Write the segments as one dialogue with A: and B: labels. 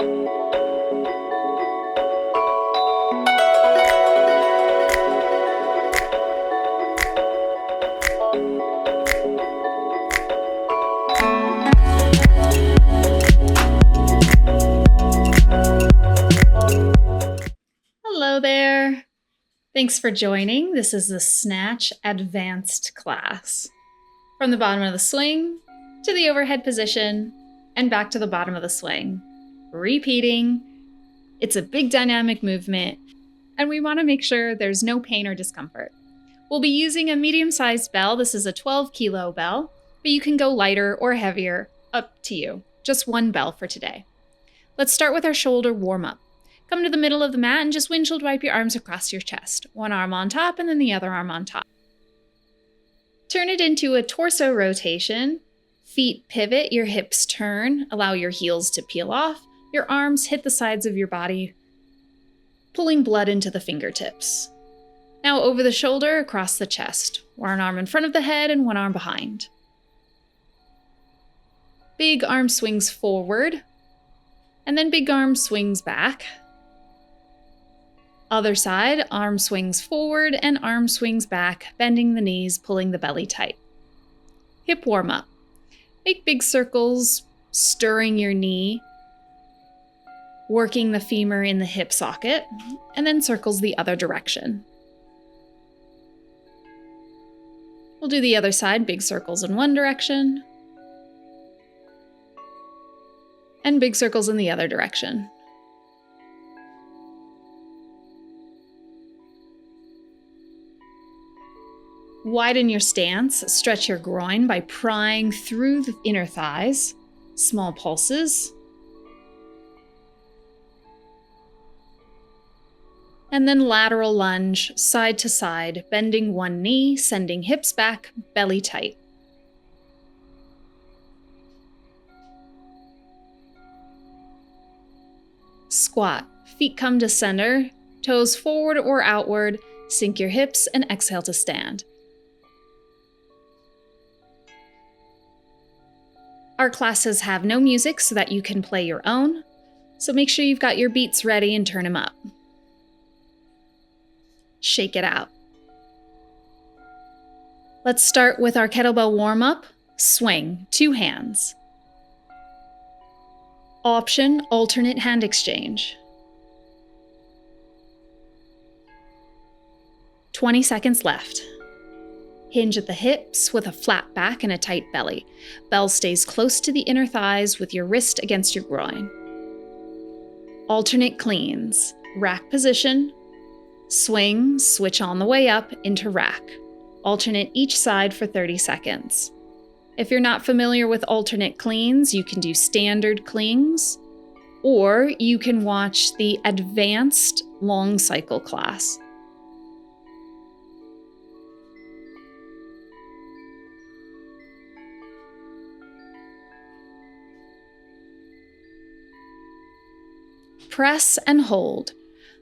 A: Hello there. Thanks for joining. This is the Snatch Advanced class. From the bottom of the swing to the overhead position and back to the bottom of the swing. Repeating. It's a big dynamic movement, and we want to make sure there's no pain or discomfort. We'll be using a medium-sized bell. This is a 12-kilo bell, but you can go lighter or heavier, up to you. Just one bell for today. Let's start with our shoulder warm-up. Come to the middle of the mat and just windshield wipe your arms across your chest. One arm on top and then the other arm on top. Turn it into a torso rotation. Feet pivot, your hips turn. Allow your heels to peel off. Your arms hit the sides of your body, pulling blood into the fingertips. Now over the shoulder, across the chest. One arm in front of the head and one arm behind. Big arm swings forward, and then big arm swings back. Other side, arm swings forward and arm swings back, bending the knees, pulling the belly tight. Hip warm up. Make big circles, stirring your knee, working the femur in the hip socket, and then circles the other direction. We'll do the other side, big circles in one direction, and big circles in the other direction. Widen your stance, stretch your groin by prying through the inner thighs, small pulses. And then lateral lunge, side to side, bending one knee, sending hips back, belly tight. Squat, feet come to center, toes forward or outward, sink your hips and exhale to stand. Our classes have no music so that you can play your own, so make sure you've got your beats ready and turn them up. Shake it out. Let's start with our kettlebell warm-up. Swing, 2 hands. Option, alternate hand exchange. 20 seconds left. Hinge at the hips with a flat back and a tight belly. Bell stays close to the inner thighs with your wrist against your groin. Alternate cleans. Rack position. Swing, switch on the way up into rack. Alternate each side for 30 seconds. If you're not familiar with alternate cleans, you can do standard cleans, or you can watch the advanced long cycle class. Press and hold.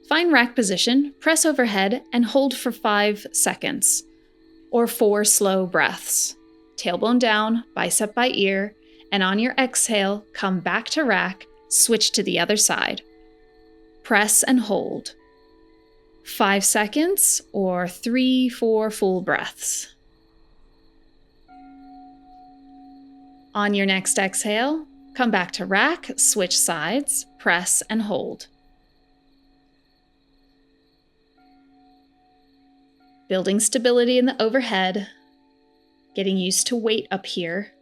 A: Find rack position, press overhead, and hold for 5 seconds, or 4 slow breaths. Tailbone down, bicep by ear, and on your exhale, come back to rack, switch to the other side. Press and hold. 5 seconds, or 3-4 full breaths. On your next exhale, come back to rack, switch sides, press and hold. Building stability in the overhead, getting used to weight up here.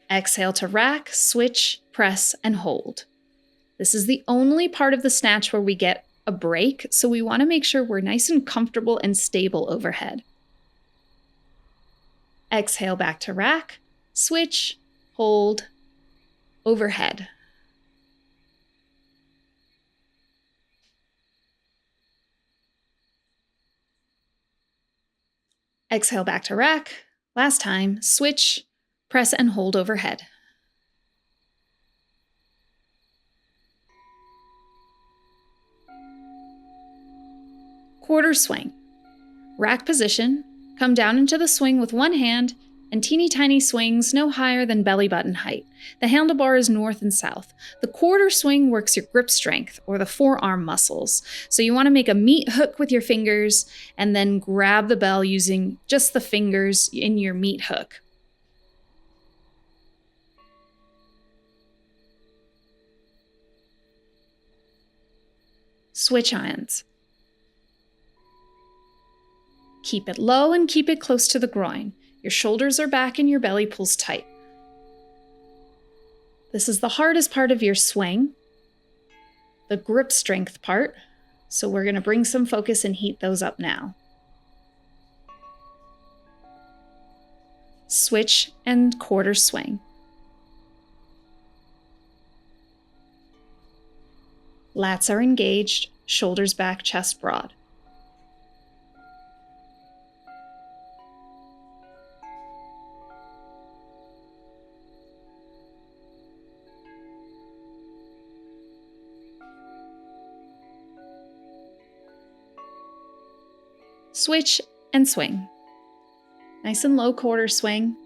A: Exhale to rack, switch, press, and hold. This is the only part of the snatch where we get a break, so we want to make sure we're nice and comfortable and stable overhead. Exhale back to rack, switch, hold, overhead. Exhale back to rack. Last time, switch, press and hold overhead. Quarter swing. Rack position. Come down into the swing with one hand, and teeny tiny swings no higher than belly button height. The handlebar is north and south. The quarter swing works your grip strength, or the forearm muscles. So you want to make a meat hook with your fingers and then grab the bell using just the fingers in your meat hook. Switch irons. Keep it low and keep it close to the groin. Your shoulders are back and your belly pulls tight. This is the hardest part of your swing, the grip strength part, so we're going to bring some focus and heat those up now. Switch and quarter swing. Lats are engaged, shoulders back, chest broad. Switch and swing. Nice and low quarter swing.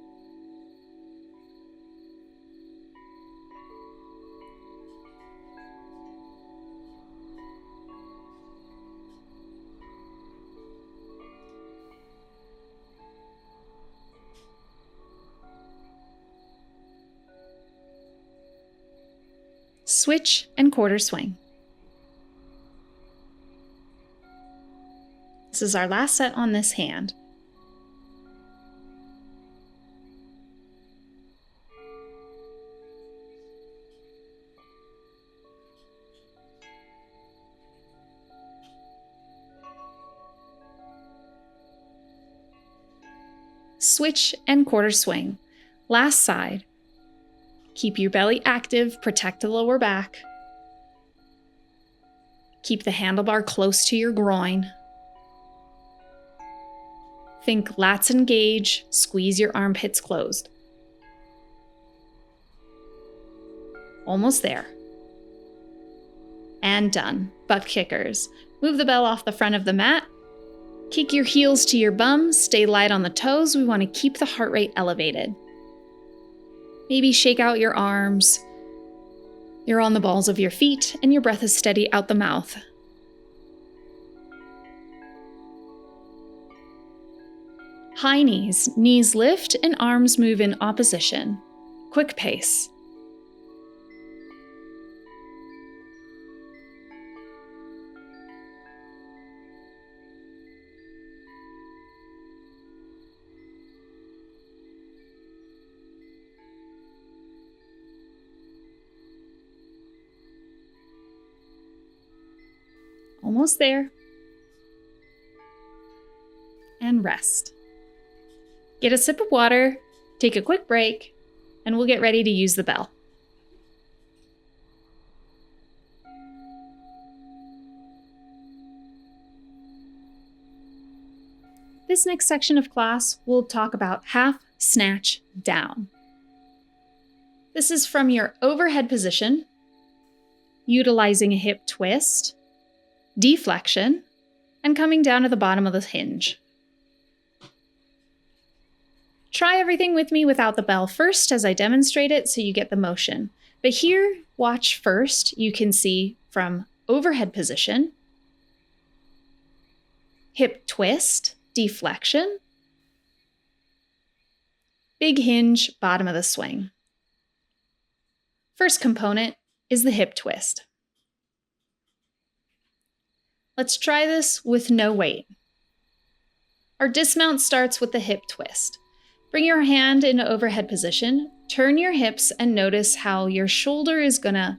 A: Switch and quarter swing. This is our last set on this hand. Switch and quarter swing. Last side. Keep your belly active, protect the lower back. Keep the handlebar close to your groin. Think lats engage, squeeze your armpits closed. Almost there. And done. Butt kickers. Move the bell off the front of the mat. Kick your heels to your bum, stay light on the toes. We want to keep the heart rate elevated. Maybe shake out your arms. You're on the balls of your feet and your breath is steady out the mouth. High knees. Knees lift and arms move in opposition. Quick pace. Almost there. And rest. Get a sip of water, take a quick break, and we'll get ready to use the bell. This next section of class, we'll talk about half snatch down. This is from your overhead position, utilizing a hip twist, deflection, and coming down to the bottom of the hinge. Try everything with me without the bell first as I demonstrate it so you get the motion. But here, watch first. You can see from overhead position, hip twist, deflection, big hinge, bottom of the swing. First component is the hip twist. Let's try this with no weight. Our dismount starts with the hip twist. Bring your hand into overhead position, turn your hips, and notice how your shoulder is gonna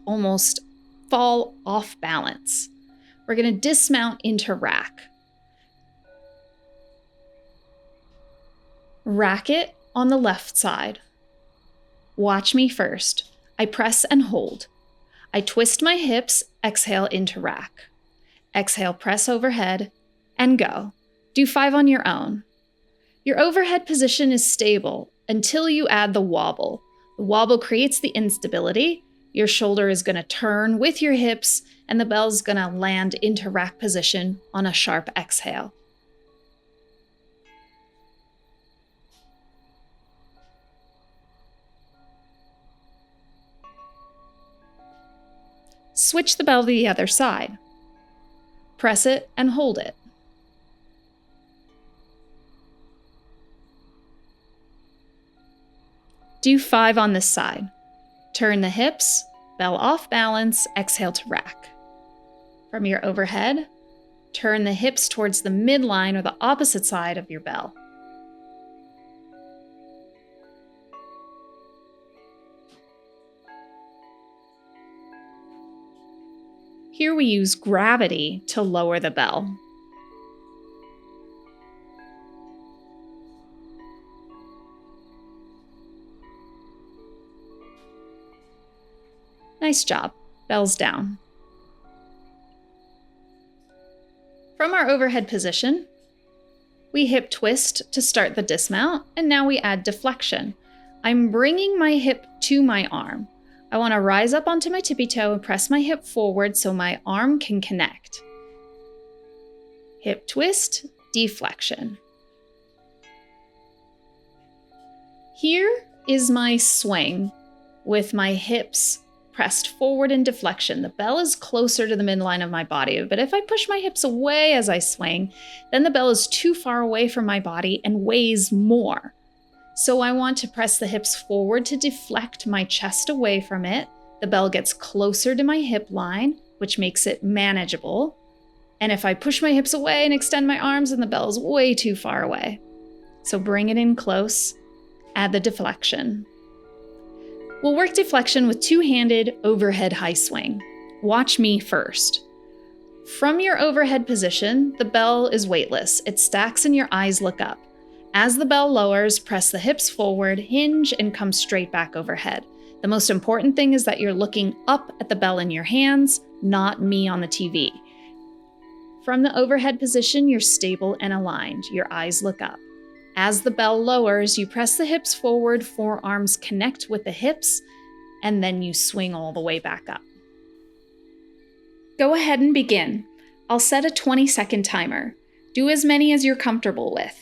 A: almost fall off balance. We're gonna dismount into rack. Rack it on the left side. Watch me first. I press and hold. I twist my hips, exhale into rack. Exhale, press overhead, and go. Do 5 on your own. Your overhead position is stable until you add the wobble. The wobble creates the instability. Your shoulder is going to turn with your hips, and the bell's going to land into rack position on a sharp exhale. Switch the bell to the other side. Press it and hold it. Do 5 on this side. Turn the hips, bell off balance, exhale to rack. From your overhead, turn the hips towards the midline or the opposite side of your bell. Here we use gravity to lower the bell. Nice job. Bell's down. From our overhead position, we hip twist to start the dismount, and now we add deflection. I'm bringing my hip to my arm. I want to rise up onto my tippy toe and press my hip forward so my arm can connect. Hip twist, deflection. Here is my swing with my hips pressed forward in deflection. The bell is closer to the midline of my body, but if I push my hips away as I swing, then the bell is too far away from my body and weighs more. So I want to press the hips forward to deflect my chest away from it. The bell gets closer to my hip line, which makes it manageable. And if I push my hips away and extend my arms, then the bell is way too far away. So bring it in close, add the deflection. We'll work deflection with two-handed overhead high swing. Watch me first. From your overhead position, the bell is weightless. It stacks and your eyes look up. As the bell lowers, press the hips forward, hinge, and come straight back overhead. The most important thing is that you're looking up at the bell in your hands, not me on the TV. From the overhead position, you're stable and aligned. Your eyes look up. As the bell lowers, you press the hips forward, forearms connect with the hips, and then you swing all the way back up. Go ahead and begin. I'll set a 20-second timer. Do as many as you're comfortable with.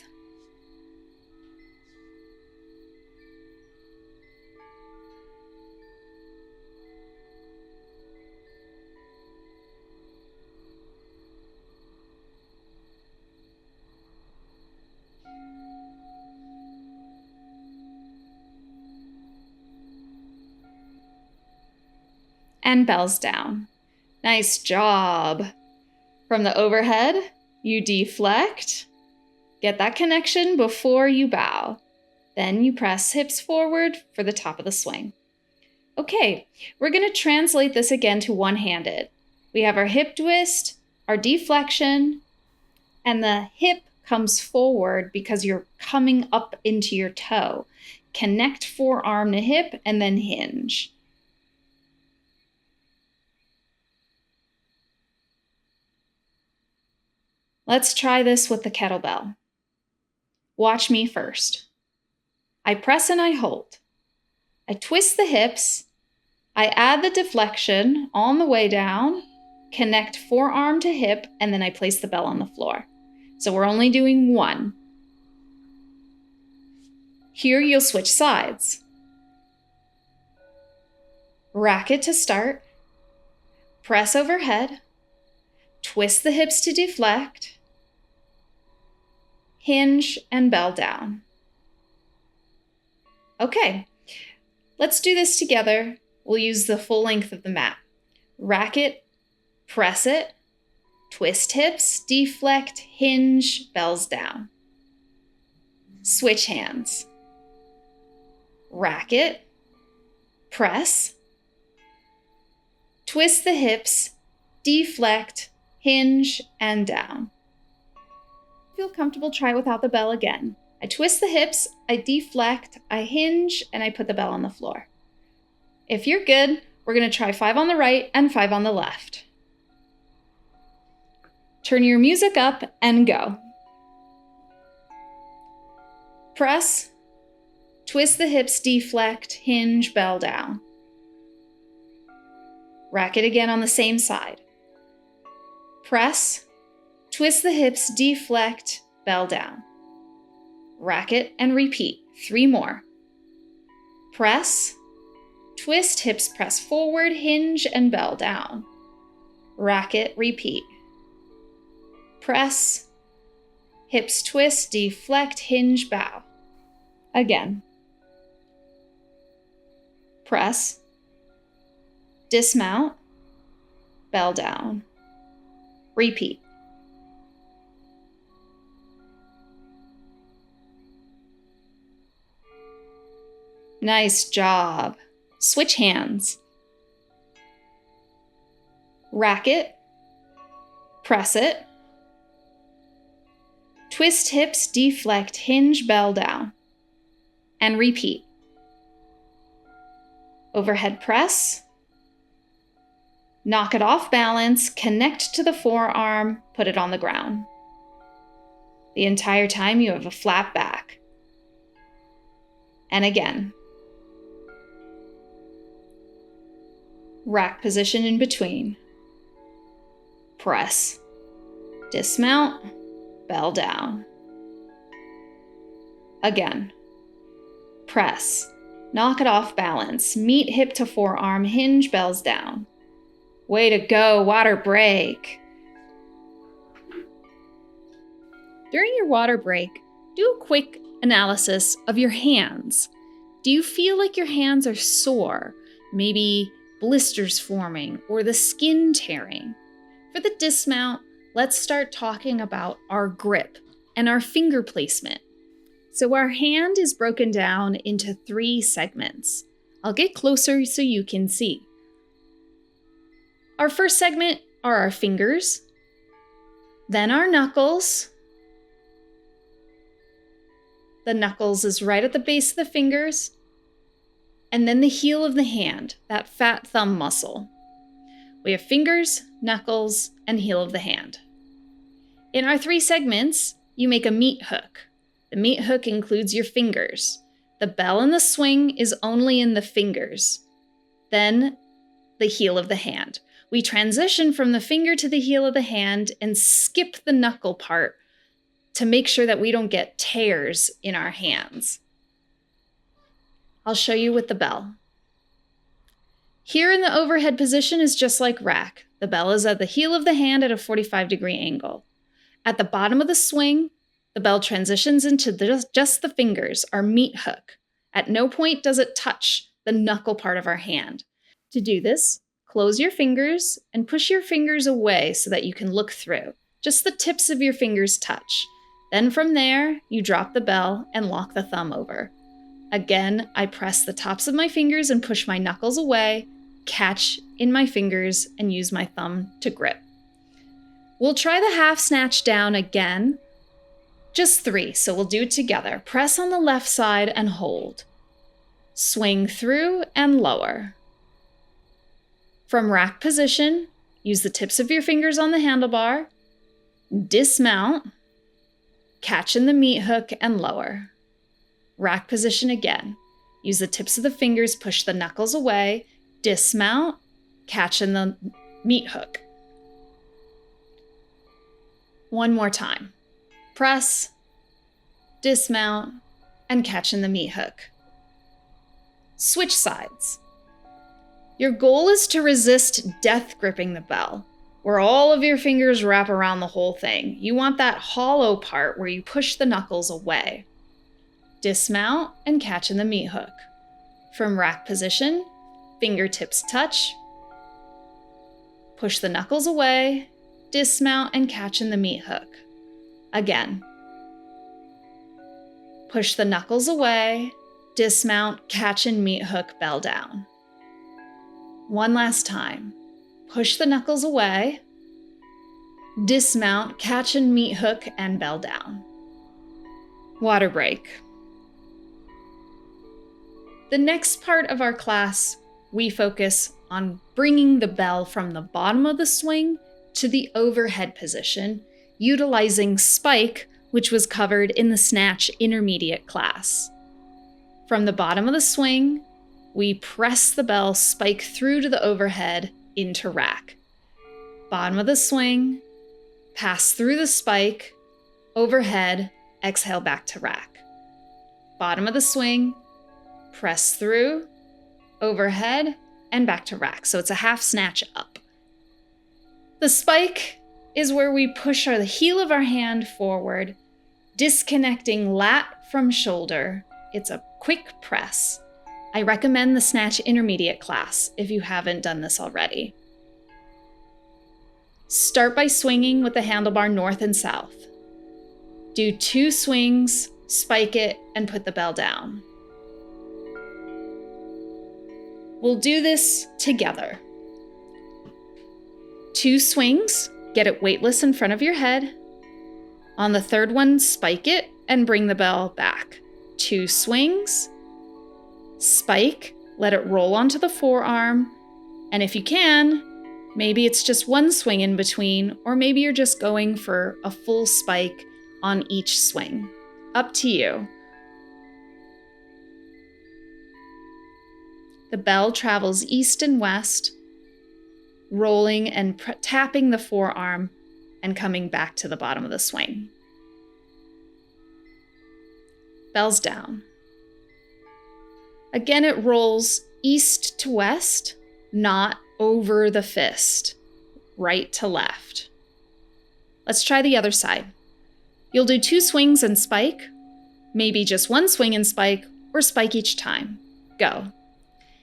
A: And bells down. Nice job. From the overhead, you deflect. Get that connection before you bow. Then you press hips forward for the top of the swing. Okay, we're going to translate this again to one-handed. We have our hip twist, our deflection, and the hip comes forward because you're coming up into your toe. Connect forearm to hip and then hinge. Let's try this with the kettlebell. Watch me first. I press and I hold. I twist the hips. I add the deflection on the way down, connect forearm to hip, and then I place the bell on the floor. So we're only doing one. Here you'll switch sides. Rack it to start. Press overhead. Twist the hips to deflect. Hinge and bell down. Okay, let's do this together. We'll use the full length of the mat. Rack it, press it, twist hips, deflect, hinge, bells down. Switch hands. Rack it, press, twist the hips, deflect, hinge, and down. Feel comfortable, try without the bell again. I twist the hips, I deflect, I hinge, and I put the bell on the floor. If you're good, we're going to try 5 on the right and 5 on the left. Turn your music up and go. Press, twist the hips, deflect, hinge, bell down. Rack it again on the same side. Press, twist the hips, deflect, bell down. Rack it and repeat. 3 more. Press, Twist, hips press forward, hinge, and bell down. Rack it, repeat. Press, hips twist, deflect, hinge, bow. Again. Press, dismount, bell down. Repeat. Nice job. Switch hands. Rack it, press it, twist hips, deflect, hinge, bell down, and repeat. Overhead press, knock it off balance, connect to the forearm, put it on the ground. The entire time you have a flat back. And again. Rack position in between. Press, dismount, bell down. Again. Press, knock it off balance, meet hip to forearm, hinge, bells down. Way to go, water break. During your water break, do a quick analysis of your hands. Do you feel like your hands are sore? Maybe blisters forming or the skin tearing? For the dismount, let's start talking about our grip and our finger placement. So our hand is broken down into 3 segments. I'll get closer so you can see. Our first segment are our fingers, then our knuckles. The knuckles is right at the base of the fingers, and then the heel of the hand, that fat thumb muscle. We have fingers, knuckles, and heel of the hand. In our 3 segments, you make a meat hook. The meat hook includes your fingers. The bell and the swing is only in the fingers. Then the heel of the hand. We transition from the finger to the heel of the hand and skip the knuckle part to make sure that we don't get tears in our hands. I'll show you with the bell. Here in the overhead position is just like rack. The bell is at the heel of the hand at a 45-degree angle. At the bottom of the swing, the bell transitions into just the fingers, our meat hook. At no point does it touch the knuckle part of our hand. To do this, close your fingers and push your fingers away so that you can look through. Just the tips of your fingers touch. Then from there, you drop the bell and lock the thumb over. Again, I press the tops of my fingers and push my knuckles away, catch in my fingers, and use my thumb to grip. We'll try the half snatch down again. Just 3, so we'll do it together. Press on the left side and hold. Swing through and lower. From rack position, use the tips of your fingers on the handlebar, dismount, catch in the meat hook, and lower. Rack position again. Use the tips of the fingers, push the knuckles away, dismount, catch in the meat hook. One more time. Press, dismount, and catch in the meat hook. Switch sides. Your goal is to resist death gripping the bell, where all of your fingers wrap around the whole thing. You want that hollow part where you push the knuckles away. Dismount and catch in the meat hook. From rack position, fingertips touch. Push the knuckles away, dismount and catch in the meat hook. Again. Push the knuckles away, dismount, catch in meat hook, bell down. One last time. Push the knuckles away, dismount, catch in meat hook, and bell down. Water break. The next part of our class, we focus on bringing the bell from the bottom of the swing to the overhead position, utilizing spike, which was covered in the snatch intermediate class. From the bottom of the swing, we press the bell spike through to the overhead into rack. Bottom of the swing, pass through the spike, overhead, exhale back to rack. Bottom of the swing, press through, overhead, and back to rack. So it's a half snatch up. The spike is where we push the heel of our hand forward, disconnecting lat from shoulder. It's a quick press. I recommend the Snatch Intermediate class if you haven't done this already. Start by swinging with the handlebar north and south. Do 2 swings, spike it, and put the bell down. We'll do this together. 2 swings, get it weightless in front of your head. On the third one, spike it and bring the bell back. 2 swings, spike, let it roll onto the forearm, and if you can, maybe it's just 1 swing in between, or maybe you're just going for a full spike on each swing. Up to you. The bell travels east and west, rolling and tapping the forearm and coming back to the bottom of the swing. Bell's down. Again, it rolls east to west, not over the fist, right to left. Let's try the other side. You'll do 2 swings and spike, maybe just 1 swing and spike, or spike each time. Go.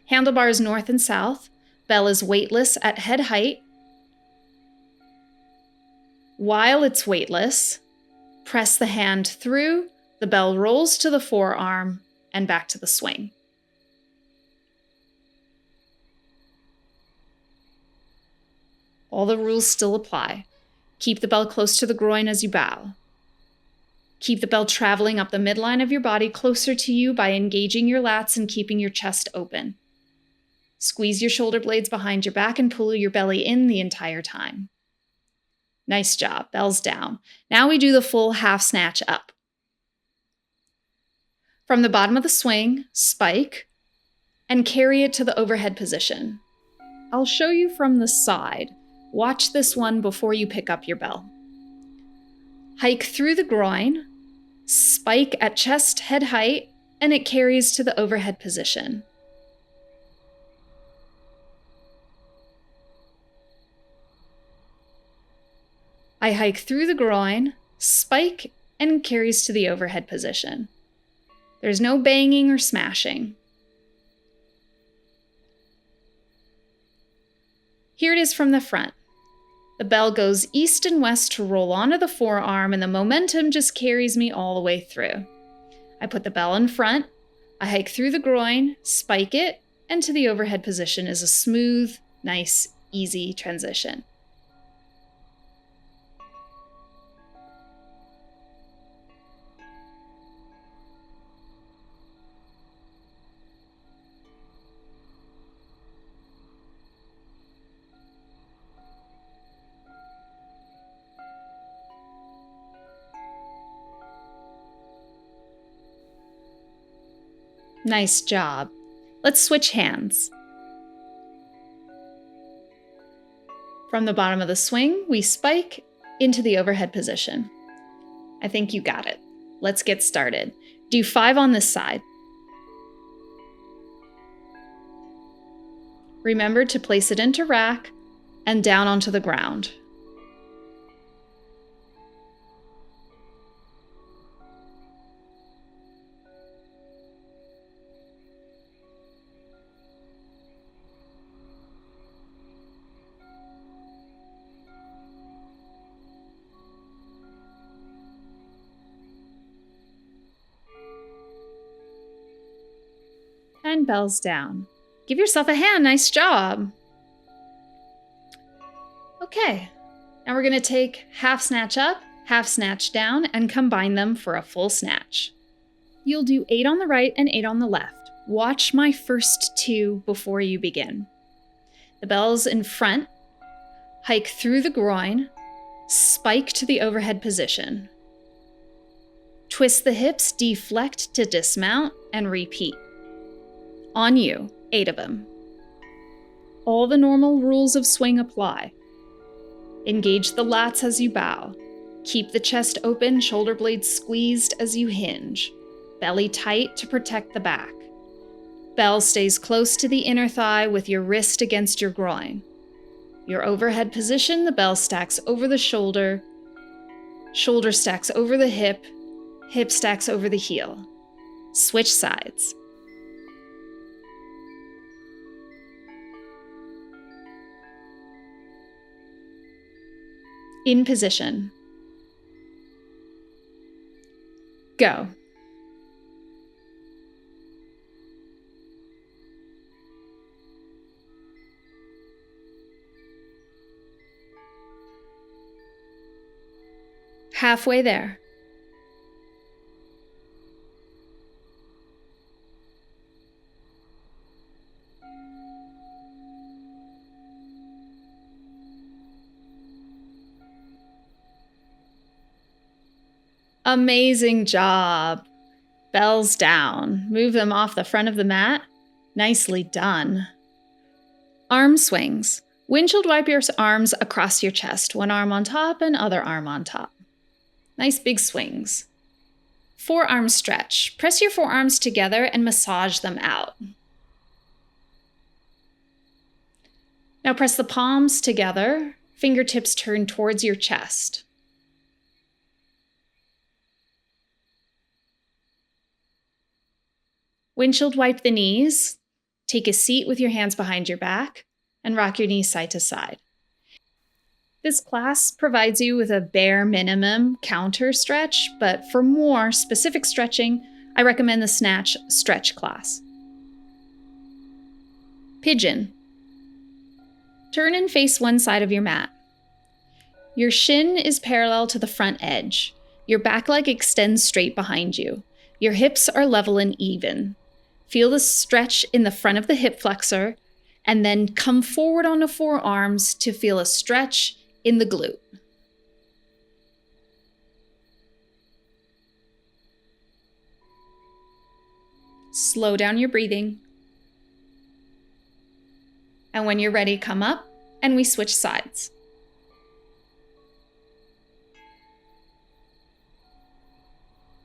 A: Handlebars north and south. Bell is weightless at head height. While it's weightless, press the hand through, the bell rolls to the forearm, and back to the swing. All the rules still apply. Keep the bell close to the groin as you bow. Keep the bell traveling up the midline of your body closer to you by engaging your lats and keeping your chest open. Squeeze your shoulder blades behind your back and pull your belly in the entire time. Nice job. Bell's down. Now we do the full half snatch up. From the bottom of the swing, spike, and carry it to the overhead position. I'll show you from the side. Watch this one before you pick up your bell. Hike through the groin, spike at chest head height, and it carries to the overhead position. I hike through the groin, spike, and carries to the overhead position. There's no banging or smashing. Here it is from the front. The bell goes east and west to roll onto the forearm, and the momentum just carries me all the way through. I put the bell in front, I hike through the groin, spike it, and to the overhead position is a smooth, nice, easy transition. Nice job. Let's switch hands. From the bottom of the swing, we spike into the overhead position. I think you got it. Let's get started. Do 5 on this side. Remember to place it into rack and down onto the ground. And bells down. Give yourself a hand, nice job. Okay, now we're gonna take half snatch up, half snatch down, and combine them for a full snatch. You'll do 8 on the right and 8 on the left. Watch my first 2 before you begin. The bell's in front, hike through the groin, spike to the overhead position. Twist the hips, deflect to dismount, and repeat. On you, 8 of them. All the normal rules of swing apply. Engage the lats as you bow. Keep the chest open, shoulder blades squeezed as you hinge. Belly tight to protect the back. Bell stays close to the inner thigh with your wrist against your groin. Your overhead position, the bell stacks over the shoulder stacks over the hip stacks over the heel. Switch sides. In position. Go. Halfway there. Amazing job. Bells down. Move them off the front of the mat. Nicely done. Arm swings. Windshield wipe your arms across your chest, one arm on top and other arm on top. Nice big swings. Forearm stretch. Press your forearms together and massage them out. Now press the palms together, fingertips turn towards your chest. Windshield wipe the knees. Take a seat with your hands behind your back and rock your knees side to side. This class provides you with a bare minimum counter stretch, but for more specific stretching, I recommend the Snatch stretch class. Pigeon. Turn and face one side of your mat. Your shin is parallel to the front edge. Your back leg extends straight behind you. Your hips are level and even. Feel the stretch in the front of the hip flexor, and then come forward on the forearms to feel a stretch in the glute. Slow down your breathing. And when you're ready, come up and we switch sides.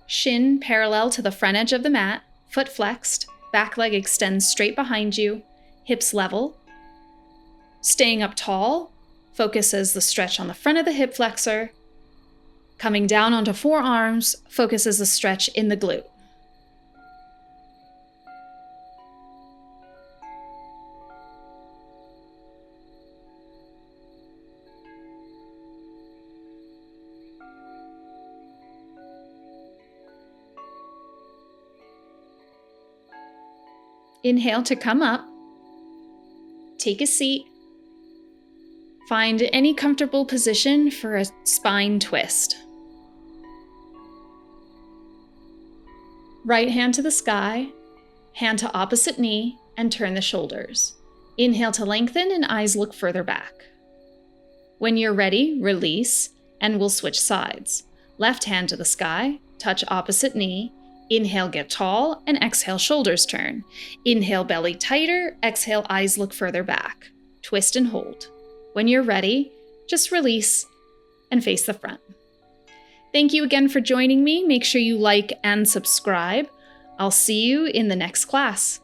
A: Shin parallel to the front edge of the mat, foot flexed, back leg extends straight behind you, hips level. Staying up tall, focuses the stretch on the front of the hip flexor. Coming down onto forearms, focuses the stretch in the glute. Inhale to come up. Take a seat. Find any comfortable position for a spine twist. Right hand to the sky, hand to opposite knee, and turn the shoulders. Inhale to lengthen and eyes look further back. When you're ready, release, and we'll switch sides. Left hand to the sky, touch opposite knee. Inhale, get tall, and exhale, shoulders turn. Inhale, belly tighter. Exhale, eyes look further back. Twist and hold. When you're ready, just release and face the front. Thank you again for joining me. Make sure you like and subscribe. I'll see you in the next class.